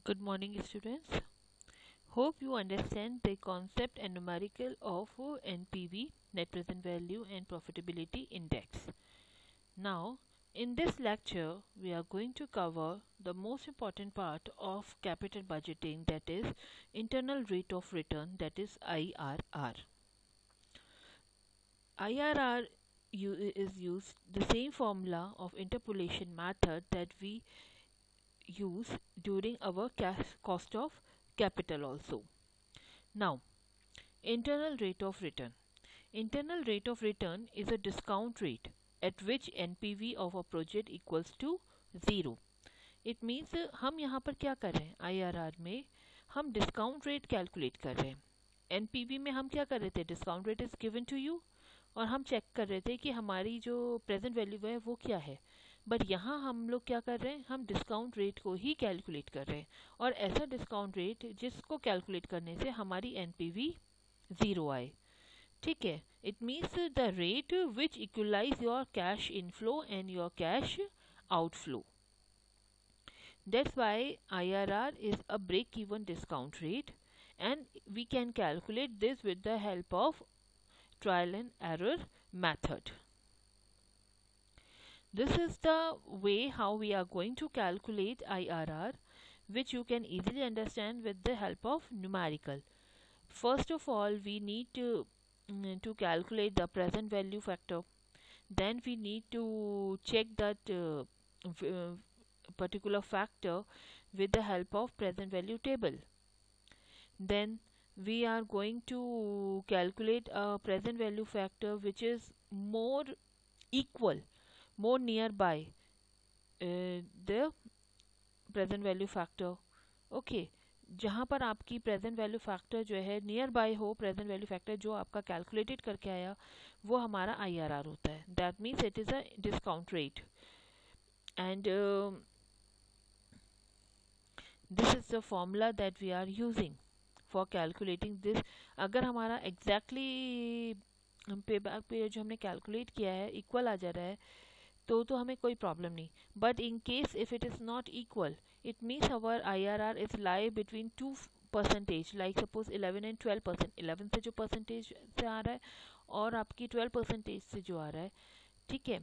Good morning, students. Hope you understand the concept and numerical of NPV, net present value, and profitability index. Now, in this lecture, we are going to cover the most important part of capital budgeting, that is internal rate of return, that is IRR. IRR is used the same formula of interpolation method that we use during our cost of capital also. Now, internal rate of return. Internal rate of return is a discount rate at which NPV of a project equals to 0. It means हम यहाँ पर क्या कर रहे हैं, IRR में हम discount rate calculate कर रहे हैं. NPV में हम क्या कर रहे थे, discount rate is given to you और हम चेक कर रहे थे कि हमारी जो प्रेजेंट वैल्यू है वो क्या है. बट यहाँ हम लोग क्या कर रहे हैं, हम डिस्काउंट रेट को ही कैलकुलेट कर रहे हैं और ऐसा डिस्काउंट रेट जिसको कैलकुलेट करने से हमारी एनपीवी 0 आए. ठीक है, it means the rate which equalise your cash inflow and your cash outflow. That's why IRR is a break-even discount rate, and we can calculate this with the help of trial and error method. This is the way how we are going to calculate IRR, which you can easily understand with the help of numerical. First of all, we need to calculate the present value factor. Then we need to check that particular factor with the help of present value table. Then we are going to calculate a present value factor which is more equal, more nearby the present value factor. Okay, जहाँ पर आपकी present value factor जो है near by हो, present value factor जो आपका calculated करके आया वो हमारा IRR होता है. That means it is a discount rate and this is the formula that we are using for calculating this. अगर हमारा एग्जैक्टली पे बैक पीरियड जो हमने कैलकुलेट किया है इक्वल आ जा रहा है तो हमें कोई प्रॉब्लम नहीं. But in case if it is not equal, it means our IRR is lie between 2%, like suppose 11 and 12%. 11 से जो परसेंटेज से आ रहा है और आपकी 12% से जो आ रहा है, ठीक है,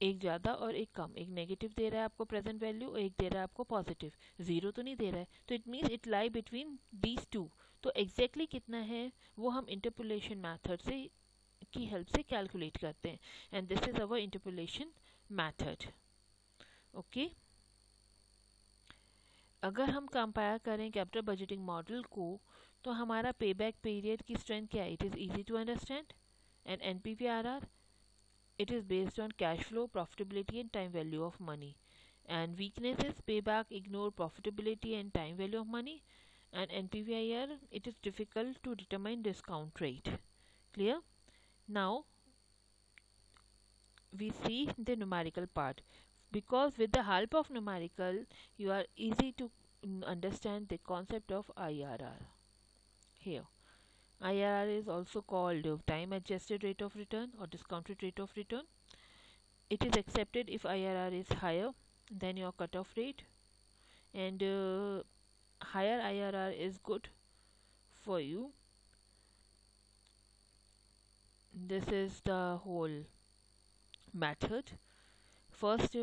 एक ज़्यादा और एक कम, एक नेगेटिव दे रहा है आपको प्रेजेंट वैल्यू और एक दे रहा है आपको पॉजिटिव, जीरो तो नहीं दे रहा है. तो it means it lie between these two. तो एग्जैक्टली कितना है वो हम इंटरपोलेशन मैथड से की हेल्प से कैलकुलेट करते हैं and this is our interpolation method. Okay, अगर हम कंपेयर करें कैपिटल बजटिंग मॉडल को तो हमारा पे बैक पीरियड की स्ट्रेंथ क्या है, it is easy to understand. And NPV-RR, it is based on cash flow, profitability and time value of money. And weakness is payback, ignore profitability and time value of money. And NPV-IR, it is difficult to determine discount rate. Clear? Now we see the numerical part. Because with the help of numerical you are easy to understand the concept of IRR. Here IRR is also called time adjusted rate of return or discounted rate of return. It is accepted if IRR is higher than your cutoff rate, and higher IRR is good for you. This is the whole method. First,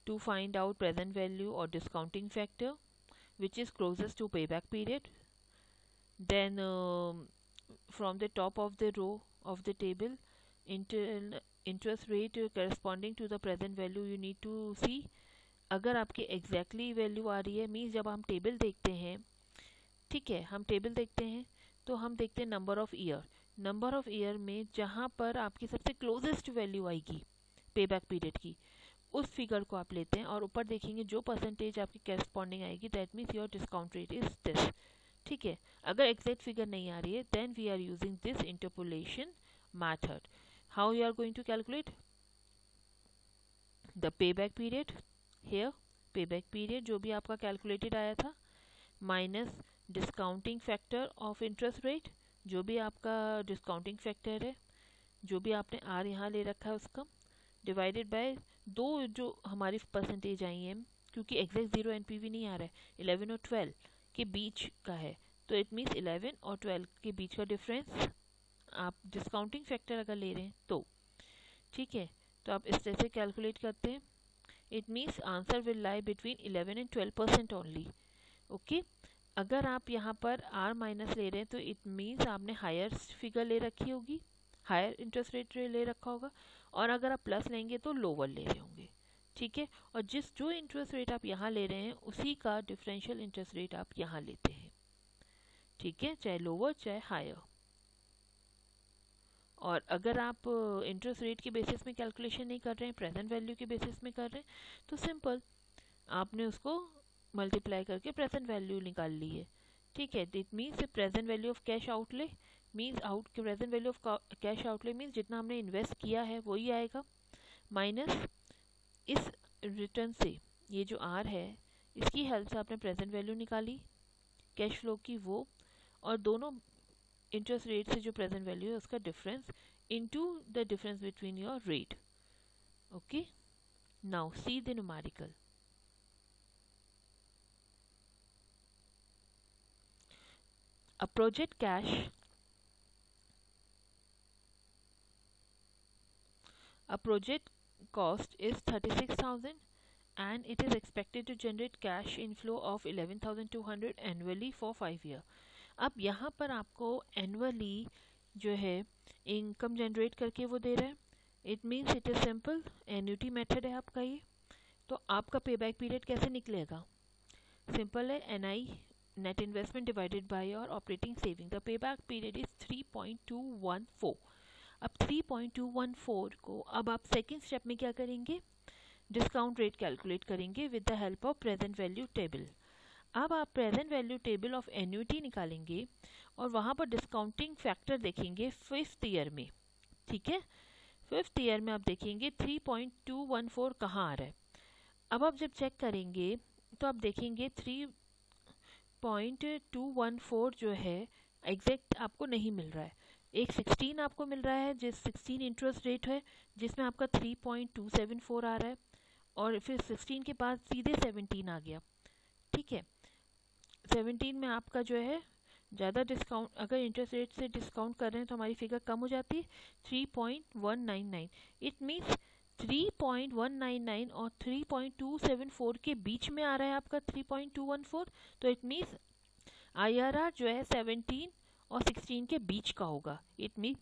to find out present value or discounting factor which is closest to payback period. Then from the top of the row of the table, interest rate corresponding to the present value you need to see. अगर आपकी exactly value आ रही है, means जब हम table देखते हैं, ठीक है, हम टेबल देखते हैं तो हम देखते हैं number of year. Number of year में जहाँ पर आपकी सबसे क्लोजेस्ट वैल्यू आएगी पेबैक पीरियड की, उस फिगर को आप लेते हैं और ऊपर देखेंगे जो परसेंटेज आपकी कैरस्पॉन्डिंग आएगी, that means your discount rate is this. ठीक है, अगर एग्जैक्ट फिगर नहीं आ रही है then we are using this interpolation method. How you are going to calculate the payback period. Here payback period जो भी आपका कैलकुलेटेड आया था minus discounting factor of interest rate, जो भी आपका डिस्काउंटिंग फैक्टर है, जो भी आपने आर यहाँ ले रखा है उसका, डिवाइडेड बाय दो जो हमारी परसेंटेज आई है क्योंकि एग्जैक्ट 0 एनपीवी नहीं आ रहा है, 11 और 12 के बीच का है, तो इट मीन्स 11 और 12 के बीच का डिफरेंस आप डिस्काउंटिंग फैक्टर अगर ले रहे हैं तो ठीक है, तो आप इस तरह से कैलकुलेट करते हैं. It means answer will lie between 11 and 12% only. Okay, अगर आप यहाँ पर आर माइनस ले रहे हैं तो इट मीन्स आपने हायर फिगर ले रखी होगी, हायर इंटरेस्ट रेट ले रखा होगा, और अगर आप प्लस लेंगे तो लोअर ले रहे होंगे. ठीक है, और जो इंटरेस्ट रेट आप यहाँ ले रहे हैं उसी का डिफरेंशियल इंटरेस्ट रेट आप यहाँ लेते हैं. ठीक है, चाहे लोअर चाहे हायर. और अगर आप इंटरेस्ट रेट के बेसिस में कैलकुलेशन नहीं कर रहे हैं, प्रेजेंट वैल्यू के बेसिस में कर रहे हैं, तो सिंपल आपने उसको मल्टीप्लाई करके प्रेजेंट वैल्यू निकाल ली है. ठीक है, it means present value of cash outlay means present value of cash outlay means जितना हमने इन्वेस्ट किया है वही आएगा, माइनस इस रिटर्न से ये जो आर है इसकी हेल्प से आपने प्रेजेंट वैल्यू निकाली कैश फ्लो की वो, और दोनों इंटरेस्ट रेट से जो प्रेजेंट वैल्यू है उसका difference into the difference between your rate. Okay, now see the numerical. A project cost is 36,000 and it is expected to generate cash inflow of 11,200 annually for 5 years. अब यहाँ पर आपको annually जो है income generate करके वो दे रहा है. It means it is simple annuity method है आपका ये. तो आपका पे बैक पीरियड कैसे निकलेगा? सिंपल है, NI net investment divided by your operating saving. The payback period is 3.214. अब 3.214 को अब आप सेकेंड स्टेप में क्या करेंगे? डिस्काउंट रेट कैलकुलेट करेंगे with the help of present value table. अब आप present value table of annuity निकालेंगे और वहाँ पर डिस्काउंटिंग फैक्टर देखेंगे 5th ईयर में. ठीक है, 5th ईयर में आप देखेंगे 3.214 कहाँ आ रहा है. अब आप जब चेक करेंगे तो आप देखेंगे 3.214 जो है एग्जैक्ट आपको नहीं मिल रहा है. एक 16 आपको मिल रहा है, जिस 16 इंटरेस्ट रेट है जिसमें आपका 3.274 आ रहा है, और फिर 16 के बाद सीधे 17 आ गया. ठीक है, 17 में आपका जो है ज़्यादा डिस्काउंट, अगर इंटरेस्ट रेट से डिस्काउंट कर रहे हैं तो हमारी फिगर कम हो जाती है 3.199. इट मीन्स 3.199 और 3.274 के बीच में आ रहा है आपका 3.214. तो इट मीन्स IRR जो है 17 और 16 के बीच का होगा. It means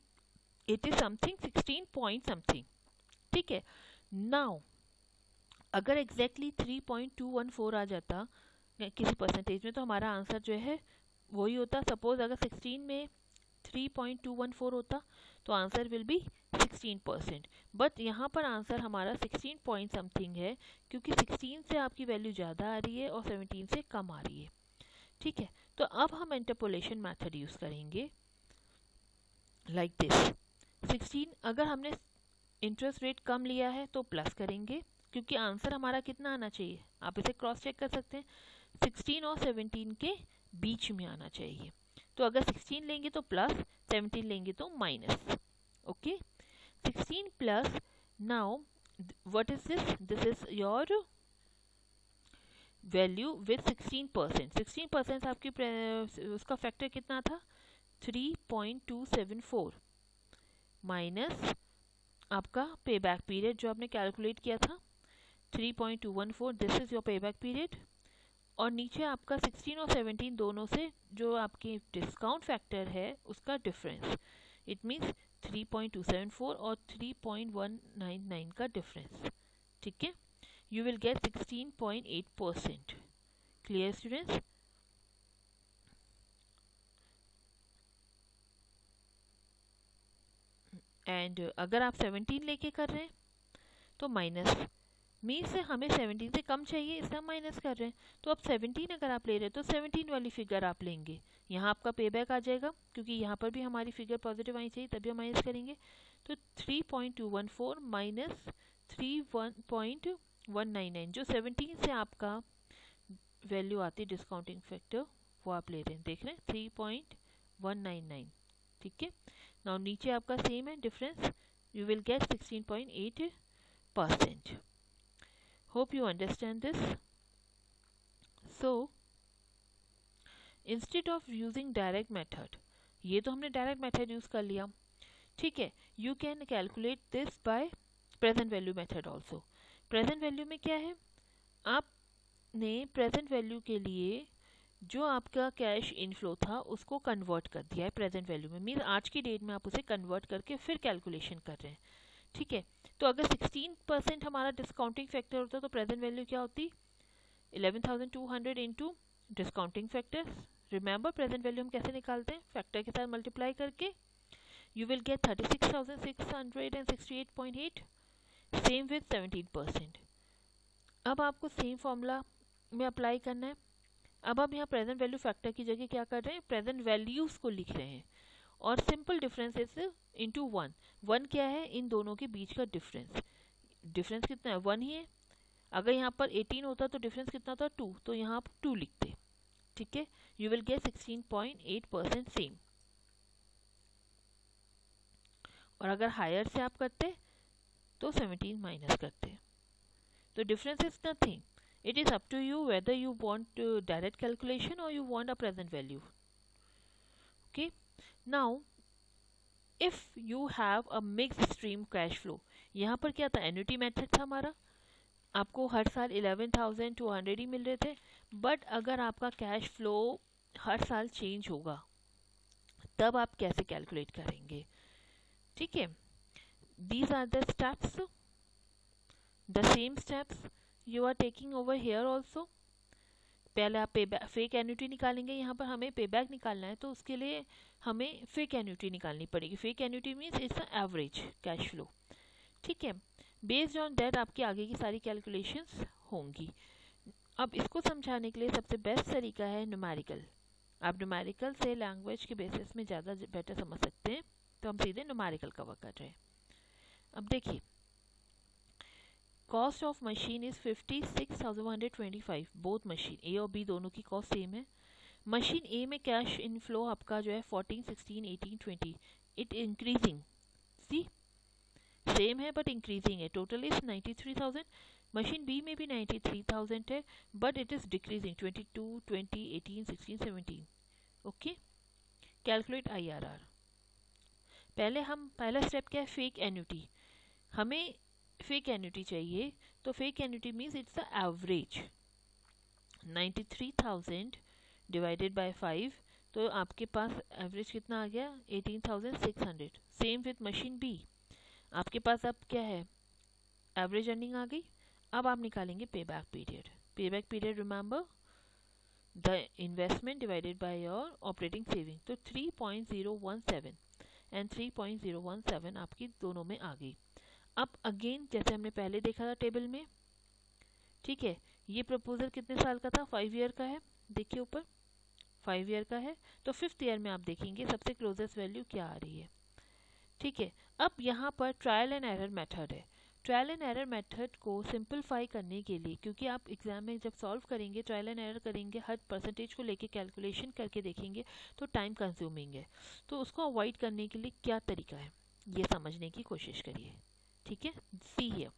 it is something 16 point something. ठीक है, नाउ अगर एग्जैक्टली 3.214 आ जाता किसी परसेंटेज में तो हमारा आंसर जो है वही होता. सपोज अगर 16 में 3.214 होता तो आंसर विल बी 16%. बट यहाँ पर आंसर हमारा 16 पॉइंट समथिंग है क्योंकि 16 से आपकी वैल्यू ज़्यादा आ रही है और 17 से कम आ रही है. ठीक है, तो अब हम इंटरपोलेशन मेथड यूज़ करेंगे लाइक दिस. 16 अगर हमने इंटरेस्ट रेट कम लिया है तो प्लस करेंगे क्योंकि आंसर हमारा कितना आना चाहिए, आप इसे क्रॉस चेक कर सकते हैं, 16 और 17 के बीच में आना चाहिए. तो अगर 16 लेंगे तो प्लस, 17 लेंगे तो minus. Okay, 16 plus, now what is this? This is your value with 16%. 16% आपकी उसका फैक्टर कितना था? 3.274 माइनस आपका पे बैक पीरियड जो आपने कैलकुलेट किया था 3.214. दिस इज योर पे बैक पीरियड. और नीचे आपका 16 और 17 दोनों से जो आपकी डिस्काउंट फैक्टर है उसका डिफरेंस. इट मीन्स 3.274 और 3.199 का डिफरेंस. ठीक है, you will get 16.8%. Clear students? And अगर आप 17 लेके कर रहे हैं तो माइनस मीन्स हमें 17 से कम चाहिए इसलिए हम माइनस कर रहे हैं. तो अब 17 अगर आप ले रहे हैं तो 17 वाली फिगर आप लेंगे, यहाँ आपका पे बैक आ जाएगा क्योंकि यहाँ पर भी हमारी फिगर पॉजिटिव आनी चाहिए तभी हम माइनस करेंगे. तो 3.214 माइनस 3.199 जो 17 से आपका वैल्यू आती है डिस्काउंटिंग फैक्टर वो आप ले रहे हैं, देख रहे हैं 3.199. ठीक है, नाउ नीचे आपका सेम है difference, you will get 16.8%. Hope you understand this. So instead of using direct method, ये तो हमने डायरेक्ट मेथड यूज कर लिया, ठीक है, you can calculate this by present value method also. Present value में क्या है, आपने प्रेजेंट वैल्यू के लिए जो आपका कैश इनफ्लो था उसको कन्वर्ट कर दिया है प्रेजेंट वैल्यू में, मीन आज की डेट में आप उसे कन्वर्ट करके फिर कैलकुलेशन कर रहे हैं, ठीक है। तो अगर 16% हमारा डिस्काउंटिंग फैक्टर होता तो प्रेजेंट वैल्यू क्या होती, 11,200 into discounting factor. Remember present value हम कैसे निकालते हैं, फैक्टर के साथ मल्टीप्लाई करके, you will get 36,668.8, same with 17%। अब आपको सेम फॉर्मूला में अप्लाई करना है। अब आप यहाँ प्रेजेंट वैल्यू फैक्टर की जगह क्या कर रहे हैं, प्रेजेंट वैल्यूज को लिख रहे हैं, और सिंपल डिफरेंस इज इंटू 1। 1 क्या है, इन दोनों के बीच का डिफरेंस, डिफरेंस कितना है, 1 ही है। अगर यहाँ पर 18 होता तो डिफरेंस कितना होता, 2, तो यहाँ आप 2 लिखते, ठीक है। You will get 16.8% same. और अगर हायर से आप करते तो 17 माइनस करते। तो difference is nothing, it is up to you whether you want direct calculation or you want a present value. Okay, now if you have a mixed stream cash flow, यहाँ पर क्या था, एन्युटी मेथड था हमारा, आपको हर साल 11,200 ही मिल रहे थे, बट अगर आपका कैश फ्लो हर साल चेंज होगा तब आप कैसे कैलकुलेट करेंगे, ठीक है। These are the steps, the same steps you are taking over here also. पहले आप फेक एन्युटी निकालेंगे, यहाँ पर हमें पे बैक निकालना है तो उसके लिए हमें फेक एन्युटी निकालनी पड़ेगी। Fake annuity means it's a average cash flow, ठीक है। बेस्ड ऑन दैट आपकी आगे की सारी कैलकुलेशंस होंगी। अब इसको समझाने के लिए सबसे बेस्ट तरीका है न्यूमेरिकल। आप न्यूमेरिकल से लैंग्वेज के बेसिस में ज़्यादा बेटर समझ सकते हैं, तो हम सीधे न्यूमेरिकल कवर कर रहे हैं। अब देखिए, cost of machine is 56,125, both machine A और बी दोनों की कॉस्ट सेम है। मशीन ए में कैश इनफ्लो आपका जो है 14, 16, 18, 20, इट इंक्रीजिंग, सी सेम है बट इंक्रीजिंग है, टोटल इज 93,000। मशीन बी में भी 93,000 है but it is decreasing, 22, 20, 18, 16, 17। Okay, calculate IRR। पहला स्टेप क्या है, फेक एन्युटी। हमें फेक एन्युटी चाहिए, तो fake annuity means it's the average. 93,000 divided by 5, तो आपके पास एवरेज कितना आ गया, 18,600। सेम विद मशीन बी, आपके पास अब क्या है, एवरेज अर्निंग आ गई। अब आप निकालेंगे पे बैक पीरियड। पे back period remember the investment divided by your operating saving, तो 3.017 एंड 3.017 आपकी दोनों में आ गई। अब अगेन जैसे हमने पहले देखा था टेबल में, ठीक है, ये प्रपोजल कितने साल का था, 5 ईयर का है, देखिए ऊपर 5 ईयर का है, तो 5th ईयर में आप देखेंगे सबसे क्लोजेस्ट वैल्यू क्या आ रही है, ठीक है। अब यहाँ पर ट्रायल एंड एरर मेथड है। ट्रायल एंड एरर मेथड को सिंपलीफाई करने के लिए, क्योंकि आप एग्जाम में जब सॉल्व करेंगे ट्रायल एंड एरर करेंगे, हर परसेंटेज को लेके कैलकुलेशन करके देखेंगे तो टाइम कंज्यूमिंग है, तो उसको अवॉइड करने के लिए क्या तरीका है ये समझने की कोशिश करिए, ठीक है। See here,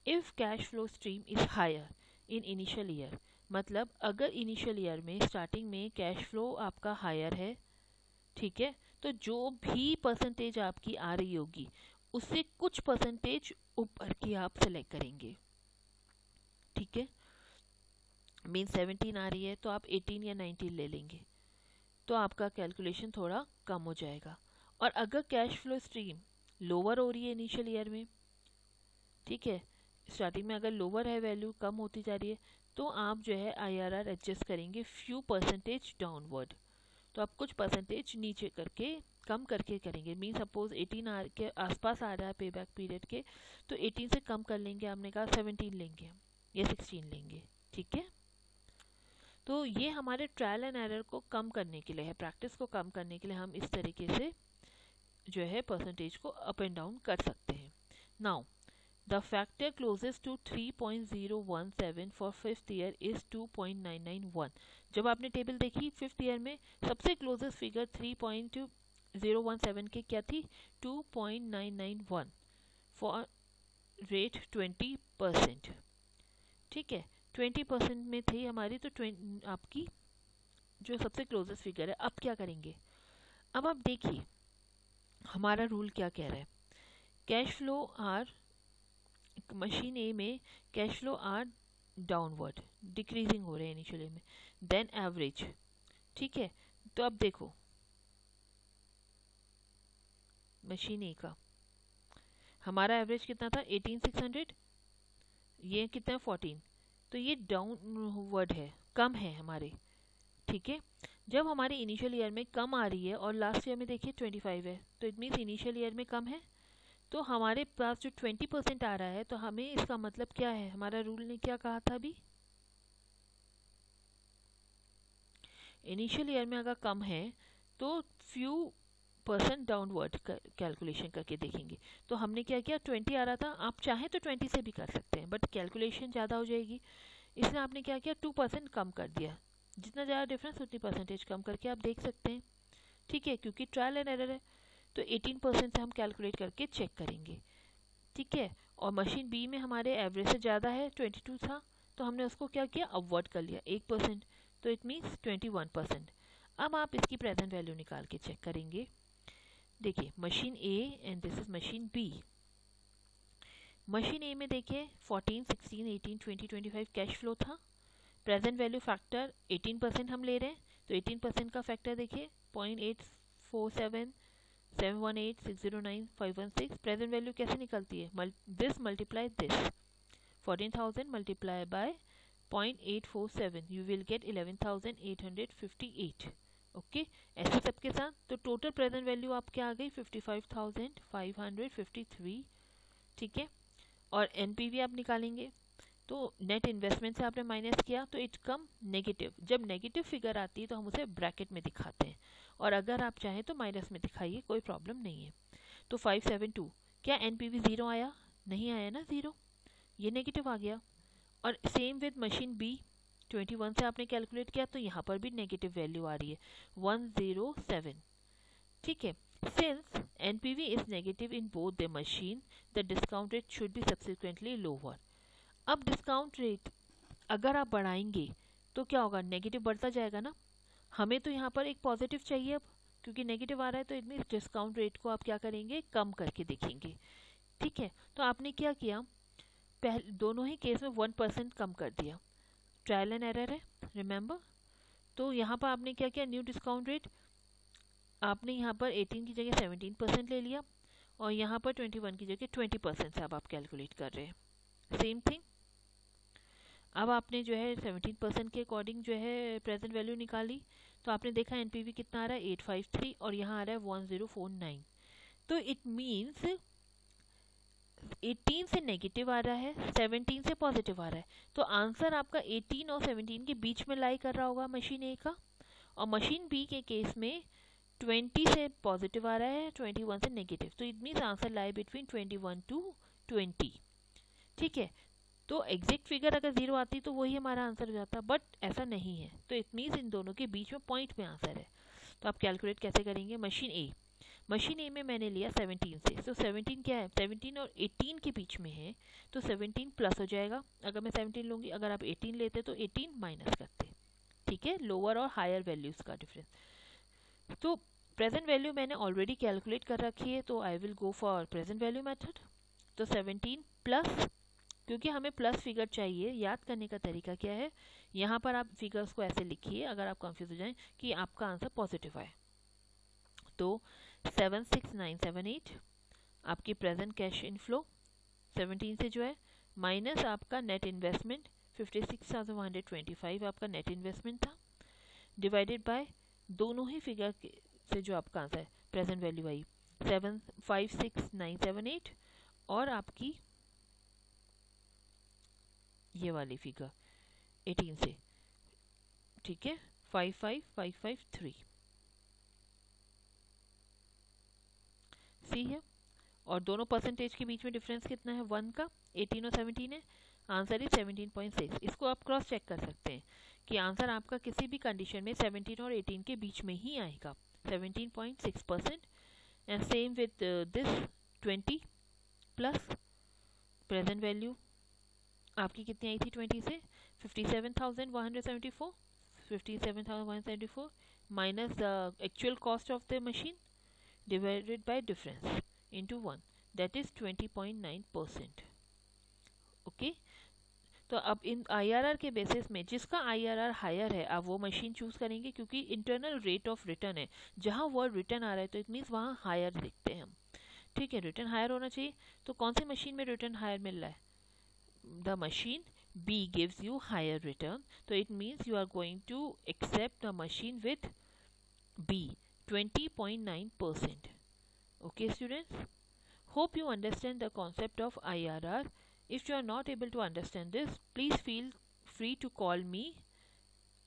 if cash flow stream is higher in initial year, मतलब अगर इनिशियल ईयर में स्टार्टिंग में कैश फ्लो आपका हायर है, ठीक है, तो जो भी परसेंटेज आपकी आ रही होगी उससे कुछ परसेंटेज ऊपर की आप सेलेक्ट करेंगे, ठीक है। मीन 17 आ रही है तो आप 18 या 19 ले लेंगे, तो आपका कैलकुलेशन थोड़ा कम हो जाएगा। और अगर कैश फ्लो स्ट्रीम लोअर हो रही है इनिशियल ईयर में, ठीक है, स्टार्टिंग में अगर लोअर है वैल्यू, कम होती जा रही है, तो आप जो है IRR एडजस्ट करेंगे फ्यू परसेंटेज डाउनवर्ड, तो आप कुछ परसेंटेज नीचे करके कम करके करेंगे। मीन सपोज 18 के आसपास आ रहा है पे बैक पीरियड के, तो 18 से कम कर लेंगे, हमने कहा 17 लेंगे या 16 लेंगे, ठीक है। तो ये हमारे ट्रायल एंड एरर को कम करने के लिए है, प्रैक्टिस को कम करने के लिए हम इस तरीके से जो है परसेंटेज को अप एंड डाउन कर सकते हैं। Now the factor closest to 3.017 for 5th year is 2.991। जब आपने टेबल देखी 5th ईयर में सबसे क्लोजेस्ट फिगर 3.017 के क्या थी, 2.991 फॉर रेट 20%, ठीक है। 20% में थी हमारी, तो आपकी जो सबसे क्लोजेस्ट फिगर है। अब क्या करेंगे, अब आप देखिए हमारा रूल क्या कह रहा है। Cash flow are, machine A में cash flow are downward, decreasing हो रहे हैं इनिशियली में, देन एवरेज। ठीक है, तो अब देखो मशीन ए का हमारा एवरेज कितना था 18600, ये कितना 14, तो ये डाउनवर्ड है, कम है हमारे। ठीक है, जब हमारे इनिशियल ईयर में कम आ रही है और लास्ट ईयर में देखिए 25 है, तो इट मीन्स इनिशियल ईयर में कम है, तो हमारे पास जो 20% आ रहा है, तो हमें इसका मतलब क्या है, हमारा रूल ने क्या कहा था अभी, इनिशियल ईयर में अगर कम है तो फ्यू परसेंट डाउनवर्ड कैलकुलेशन करके देखेंगे। तो हमने क्या किया, 20 आ रहा था, आप चाहें तो 20 से भी कर सकते हैं, बट कैलकुलेशन ज़्यादा हो जाएगी, इसलिए आपने क्या किया 2% कम कर दिया। जितना ज़्यादा डिफरेंस उतनी परसेंटेज कम करके आप देख सकते हैं। ठीक है, क्योंकि ट्रायल एंड एरर है, तो 18% से हम कैलकुलेट करके चेक करेंगे। ठीक है, और मशीन बी में हमारे एवरेज से ज़्यादा है, 22 था, तो हमने उसको क्या किया, अपवर्ड कर लिया 1%, तो इट मीन्स 21%। अब आप इसकी प्रेजेंट वैल्यू निकाल के चेक करेंगे। देखिए machine A and this is machine B. Machine A में देखिए 14, 16, 18, 20, 25 कैश फ्लो था। प्रेजेंट वैल्यू फैक्टर 18% हम ले रहे हैं, तो 18% का फैक्टर देखिए 0.847, 718, 609, 516। प्रेजेंट वैल्यू कैसे निकलती है, this multiply this, 14,000 multiply by 0.847, you will get 11,858। Okay, ऐसे सबके साथ, तो टोटल प्रेजेंट वैल्यू आपके आ गई 55,553। ठीक है, और एनपीवी आप निकालेंगे, तो नेट इन्वेस्टमेंट से आपने माइनस किया, तो इट कम नेगेटिव। जब नेगेटिव फिगर आती है तो हम उसे ब्रैकेट में दिखाते हैं, और अगर आप चाहें तो माइनस में दिखाइए, कोई प्रॉब्लम नहीं है। तो 572, क्या एनपीवी 0 आया, नहीं आया ना 0, ये नेगेटिव आ गया। और सेम विद मशीन बी, 21 से आपने कैलकुलेट किया, तो यहाँ पर भी नेगेटिव वैल्यू आ रही है 107। ठीक है, since NPV is negative in both the machine, the discount rate should be subsequently lower. अब डिस्काउंट रेट अगर आप बढ़ाएंगे तो क्या होगा, नेगेटिव बढ़ता जाएगा ना, हमें तो यहाँ पर एक पॉजिटिव चाहिए अब, क्योंकि नेगेटिव आ रहा है, तो इट मीन्स डिस्काउंट रेट को आप क्या करेंगे, कम करके देखेंगे। ठीक है, तो आपने क्या किया, पहले दोनों ही केस में 1% कम कर दिया, ट्रायल एंड एरर है रिमेंबर। तो यहाँ पर आपने क्या किया, न्यू डिस्काउंट रेट आपने यहाँ पर 18 की जगह 17% ले लिया, और यहाँ पर 21 की जगह 20% से अब आप कैलकुलेट कर रहे हैं, सेम थिंग। अब आपने जो है 17% के अकॉर्डिंग जो है प्रेजेंट वैल्यू निकाली, तो आपने देखा एनपीवी कितना आ रहा है 853, और यहाँ आ रहा है 1049। तो इट मीन्स 18 से नेगेटिव आ रहा है, 17 से पॉजिटिव आ रहा है, तो आंसर आपका 18 और 17 के बीच में लाई कर रहा होगा मशीन ए का। और मशीन बी के केस में 20 से पॉजिटिव आ रहा है, 21 से नेगेटिव, तो it means answer lie between 21 to 20। ठीक है, तो एग्जैक्ट फिगर अगर 0 आती तो वही हमारा आंसर हो जाता, बट ऐसा नहीं है, तो इट मीन्स इन दोनों के बीच में पॉइंट में आंसर है। तो आप कैलकुलेट कैसे करेंगे, मशीन ए, मशीन ए में मैंने लिया 17 से, तो 17 क्या है, 17 और 18 के बीच में है, तो 17 प्लस हो जाएगा अगर मैं 17 लूँगी, अगर आप 18 लेते तो 18 माइनस करते। ठीक है, लोअर और हायर वैल्यूज़ का डिफरेंस। तो प्रेजेंट वैल्यू मैंने ऑलरेडी कैलकुलेट कर रखी है, तो I will go for present value method. तो 17 प्लस, क्योंकि हमें प्लस फिगर चाहिए, याद करने का तरीका क्या है, यहाँ पर आप फिगर्स को ऐसे लिखिए अगर आप कंफ्यूज हो जाएं कि आपका आंसर पॉजिटिव आए। तो 76978 आपकी प्रेजेंट कैश इनफ्लो 17 से जो है, माइनस आपका नेट इन्वेस्टमेंट 56,125 आपका नेट इन्वेस्टमेंट था, डिवाइडेड बाय दोनों ही फिगर से जो आपका आंसर है प्रेजेंट वैल्यू आई 756,978, और आपकी ये वाली फिगर 18 से, ठीक है 55,553 सी है। और दोनों परसेंटेज के बीच में डिफरेंस कितना है, 1 का, 18 और 17 है, आंसर इज 17.6। इसको आप क्रॉस चेक कर सकते हैं कि आंसर आपका किसी भी कंडीशन में 17 और 18 के बीच में ही आएगा, 17.6%। And same with this 20 plus present value आपकी कितनी आई थी 20 से? 57,174, 57,174 minus the actual cost of the machine divided by difference into 1, that is 20.9%. Okay, तो अब इन IRR के बेसिस में जिसका IRR हायर है आप वो मशीन चूज करेंगे, क्योंकि इंटरनल रेट ऑफ रिटर्न है, जहां वर्ड रिटर्न आ रहा है तो इट मीन्स वहां हायर लिखते हैं हम। ठीक है, रिटर्न हायर होना चाहिए। तो कौन सी मशीन में रिटर्न हायर मिल रहा है? The machine B gives you higher return, so it means you are going to accept the machine with B, 20.9%. Okay students, hope you understand the concept of IRR. If you are not able to understand this, please feel free to call me.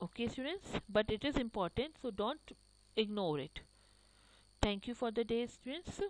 Okay students, but it is important, so don't ignore it. Thank you for the day students.